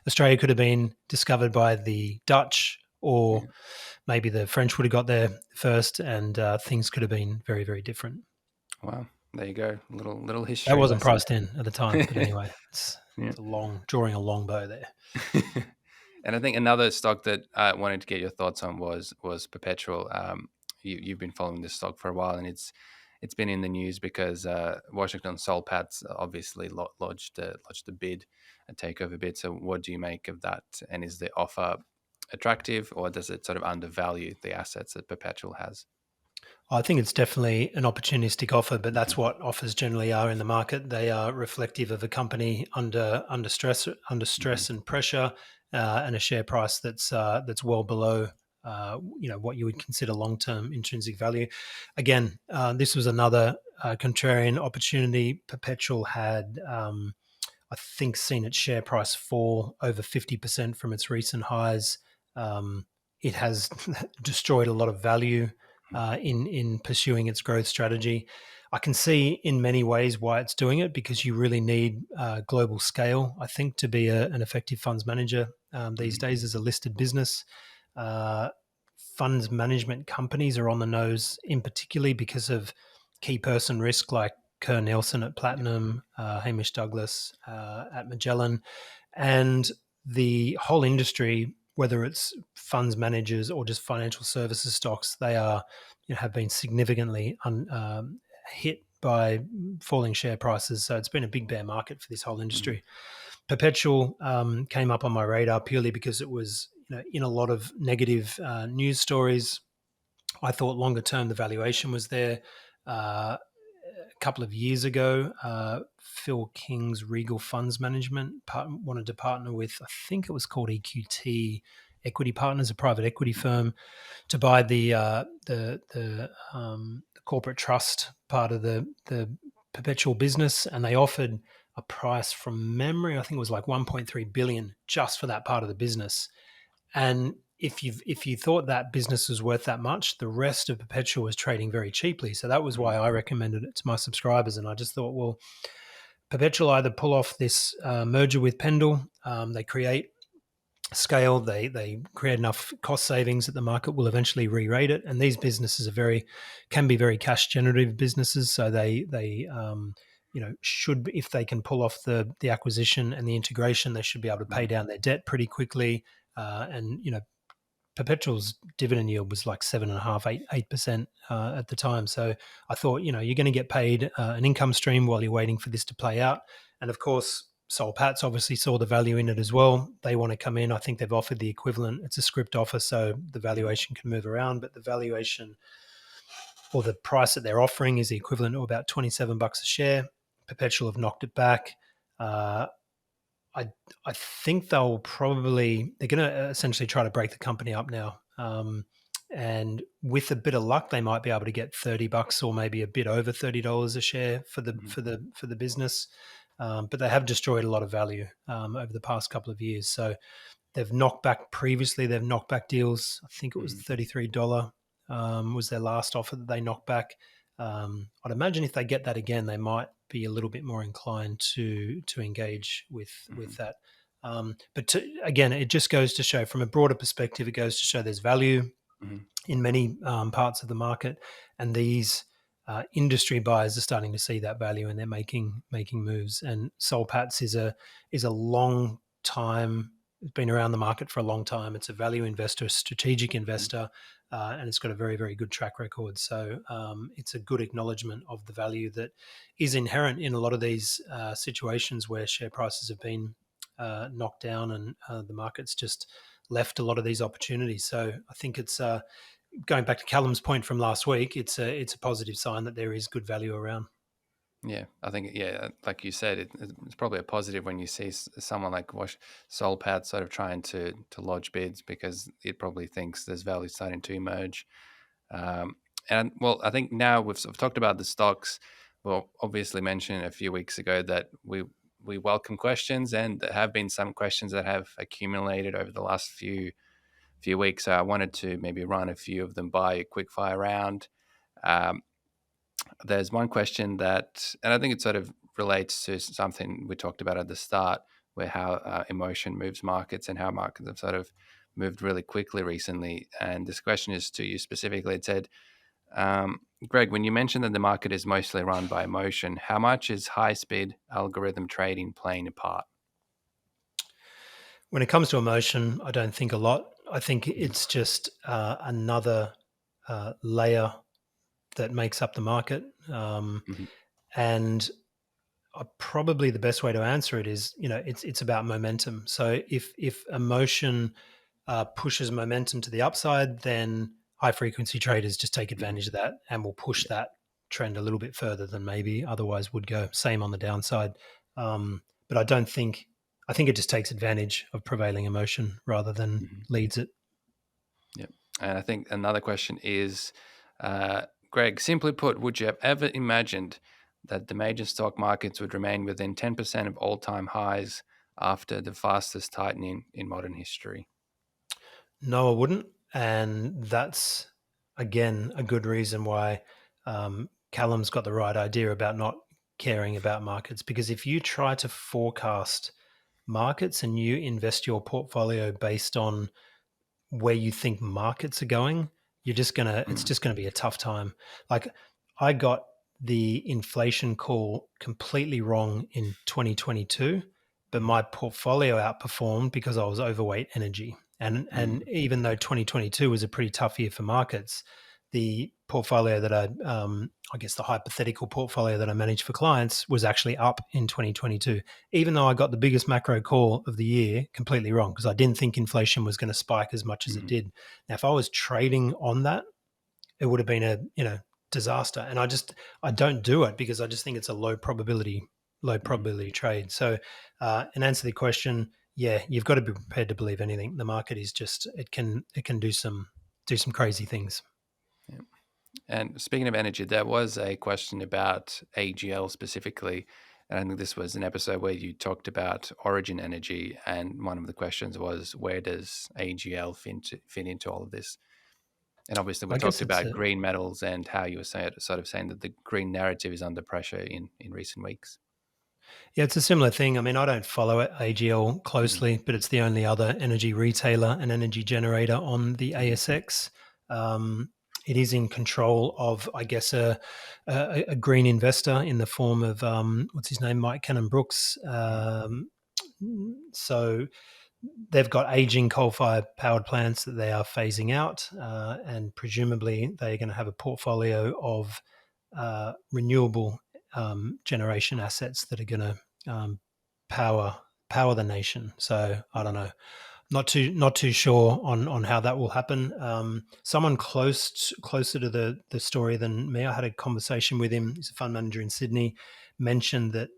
Australia could have been discovered by the Dutch, or Yeah. maybe the French would have got there first, and things could have been very, very different. Wow. There you go. Little That history wasn't lesson. priced in at the time, but anyway, it's Yeah. drawing a long bow there. And I think another stock that I wanted to get your thoughts on was Perpetual. You've been following this stock for a while, and it's been in the news because Washington Soul Patts obviously lodged a bid, a takeover bid. So what do you make of that? And is the offer attractive, or does it sort of undervalue the assets that Perpetual has? I think it's definitely an opportunistic offer, but that's Mhm. what offers generally are in the market. They are reflective of a company under Mhm. stress and pressure, and a share price that's well below what you would consider long term intrinsic value. Again, this was another contrarian opportunity. Perpetual had. I think, seen its share price fall over 50% from its recent highs. It has destroyed a lot of value in pursuing its growth strategy. I can see in many ways why it's doing it, because you really need global scale, I think, to be an effective funds manager these Mhm. days as a listed business. Uh, Funds management companies are on the nose, in particularly because of key person risk, like Kerr Nielsen at Yeah. Platinum, Hamish Douglas at Magellan, and the whole industry, whether it's funds managers or just financial services stocks, they are have been significantly hit by falling share prices. So it's been a big bear market for this whole Mhm. industry. Perpetual came up on my radar purely because it was in a lot of negative news stories. I thought longer term the valuation was there. A couple of years ago, Phil King's Regal Funds Management wanted to partner with, I think it was called EQT Equity Partners, a private equity firm, to buy the corporate trust part of the Perpetual business, and they offered a price from memory. I think it was like 1.3 billion just for that part of the business. And if you thought that business was worth that much, the rest of Perpetual was trading very cheaply. So that was Mhm. why I recommended it to my subscribers. And I just thought, well, Perpetual either pull off this merger with Pendle, they create scale, they create enough cost savings that the market will eventually re-rate it. And these businesses can be very cash generative businesses. So they should, if they can pull off the acquisition and the integration, they should be able to pay Mhm. down their debt pretty quickly. And Perpetual's dividend yield was like 7.5, 8% at the time. So I thought, you're going to get paid an income stream while you're waiting for this to play out. And of course, Soul Patts obviously saw the value in it as well. They want to come in. I think they've offered the equivalent. It's a script offer, so the Mhm. valuation can move around, but the valuation or the price that they're offering is the equivalent of about $27 a share. Perpetual have knocked it back. Uh, I I think they're going to essentially try to break the company up now. And with a bit of luck, they might be able to get $30 or maybe a bit over $30 a share for the Mhm. business. But they have destroyed a lot of value over the past couple of years. So they've knocked back previously. They've knocked back deals. I think it was Mhm. $33 was their last offer that they knocked back. I'd imagine if they get that again, they might be a little bit more inclined to engage with Mhm. that. Again, it just goes to show, from a broader perspective, it goes to show there's value Mhm. in many parts of the market, and these industry buyers are starting to see that value, and they're making moves. And Soul Patts is a long time. It's been around the market for a long time. It's a value investor, a strategic Mhm. investor, and it's got a very, very good track record. So it's a good acknowledgement of the value that is inherent in a lot of these situations where share prices have been knocked down and the market's just left a lot of these opportunities. So I think it's going back to Callum's point from last week. It's a positive sign that there is good value around. Yeah, I think like you said, it's probably a positive when you see someone like Wash Solpat sort of trying to lodge bids because it probably thinks there's value starting to emerge. And well, I think now we've sort of talked about the stocks. Well, obviously mentioned a few weeks ago that we welcome questions, and there have been some questions that have accumulated over the last few weeks. So I wanted to maybe run a few of them by a quick fire round. Um, there's one question that, and I think it sort of relates to something we talked about at the start, where how emotion moves markets and how markets have sort of moved really quickly recently. And this question is to you specifically. It said, Greg, when you mentioned that the market is mostly run by emotion, how much is high speed algorithm trading playing a part? When it comes to emotion, I don't think a lot. I think Mhm. it's just another layer that makes up the market. Mhm. And probably the best way to answer it is, it's about momentum. So if emotion pushes momentum to the upside, then high frequency traders just take Mhm. advantage of that and will push Yeah. that trend a little bit further than maybe otherwise would go. Same on the downside. But I don't think, I think it just takes advantage of prevailing emotion rather than Mhm. leads it. Yeah. And I think another question is, Greg, simply put, would you have ever imagined that the major stock markets would remain within 10% of all time highs after the fastest tightening in modern history? No, I wouldn't. And that's, again, a good reason why Callum's got the right idea about not caring about markets. Because if you try to forecast markets and you invest your portfolio based on where you think markets are going, it's Mm. just gonna be a tough time. Like, I got the inflation call completely wrong in 2022, but Mhm. my portfolio outperformed because I was overweight energy. And Mm. even though 2022 was a pretty tough year for markets, the portfolio that I guess the hypothetical portfolio that I managed for clients was actually up in 2022, even though I got the biggest macro call of the year completely wrong because I didn't think inflation was going to spike as much as it Mhm. did. Now, if I was trading on that, it would have been a disaster. And I don't do it because I just think it's a low Mhm. probability trade. So, in answer to the question, yeah, you've got to be prepared to believe anything. The market is just it can do some crazy things. Yeah. And speaking of energy, there was a question about AGL specifically. And I think this was an episode where you talked about origin energy. And one of the questions was, where does AGL fit into all of this? And obviously, we I talked guess it's about a green metals and how you were sort of saying that the green narrative is under pressure in recent weeks. Yeah, it's a similar thing. I mean, I don't follow it, AGL Mm-hmm. closely, but it's the only other energy retailer and energy generator on the Mm-hmm. ASX. It is in control of, I guess, a green investor in the form of what's his name, Mike Cannon Brooks. So they've got aging coal-fired powered plants that they are phasing out, and presumably they're going to have a portfolio of renewable generation assets that are going to power the nation. So I don't know, not too sure on how that will happen. Someone closer to the story than me, I had a conversation with him. He's a fund manager in Sydney. Mentioned that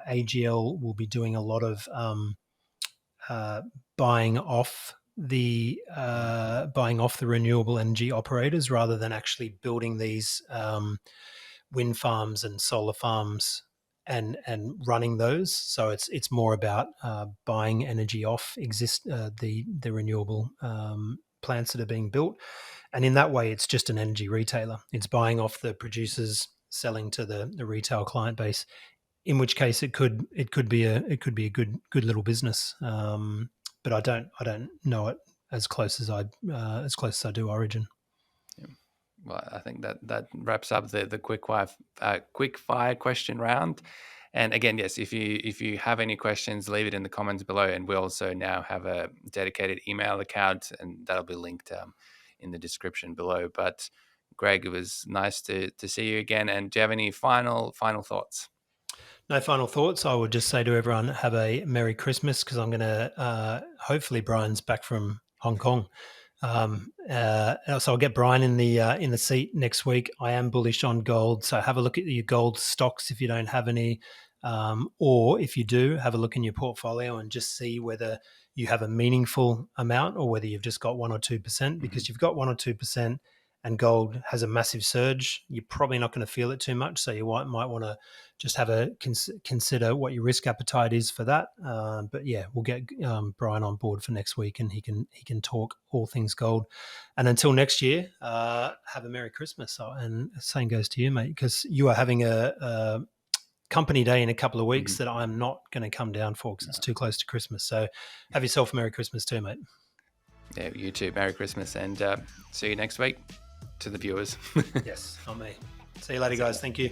AGL will be doing a lot of uh, buying off the renewable energy operators rather than actually building these wind farms and solar farms and running those. So it's more about buying energy off the renewable plants that are being built, and in that way, it's just an energy retailer. It's buying off the producers, selling to the retail client base. In which case, it could be a good little business. But I don't know it as close as I do Origin. Yeah. Well, I think that wraps up the quick fire question round. And again, yes, if you have any questions, leave it in the comments below. And we also now have a dedicated email account, and that'll be linked in the description below. But Greg, it was nice to see you again. And do you have any final thoughts? No final thoughts. I would just say to everyone, have a Merry Christmas because I'm going to. Hopefully, Brian's back from Hong Kong. So I'll get Brian in the seat next week. I am bullish on gold, so have a look at your gold stocks if you don't have any, or if you do, have a look in your portfolio and just see whether you have a meaningful amount or whether you've just got 1 or 2%. Because you've got 1 or 2% and gold has a massive surge, you're probably not going to feel it too much. So you might want to just have a consider what your risk appetite is for that. But yeah, we'll get Brian on board for next week, and he can talk all things gold. And until next year, have a Merry Christmas. And same goes to you, mate, because you are having a company day in a couple of weeks that I'm not going to come down for because it's too close to Christmas. So have yourself a Merry Christmas too, mate. Yeah, you too. Merry Christmas, and see you next week. To the viewers. Yes, not me. See you later, guys. Thank you.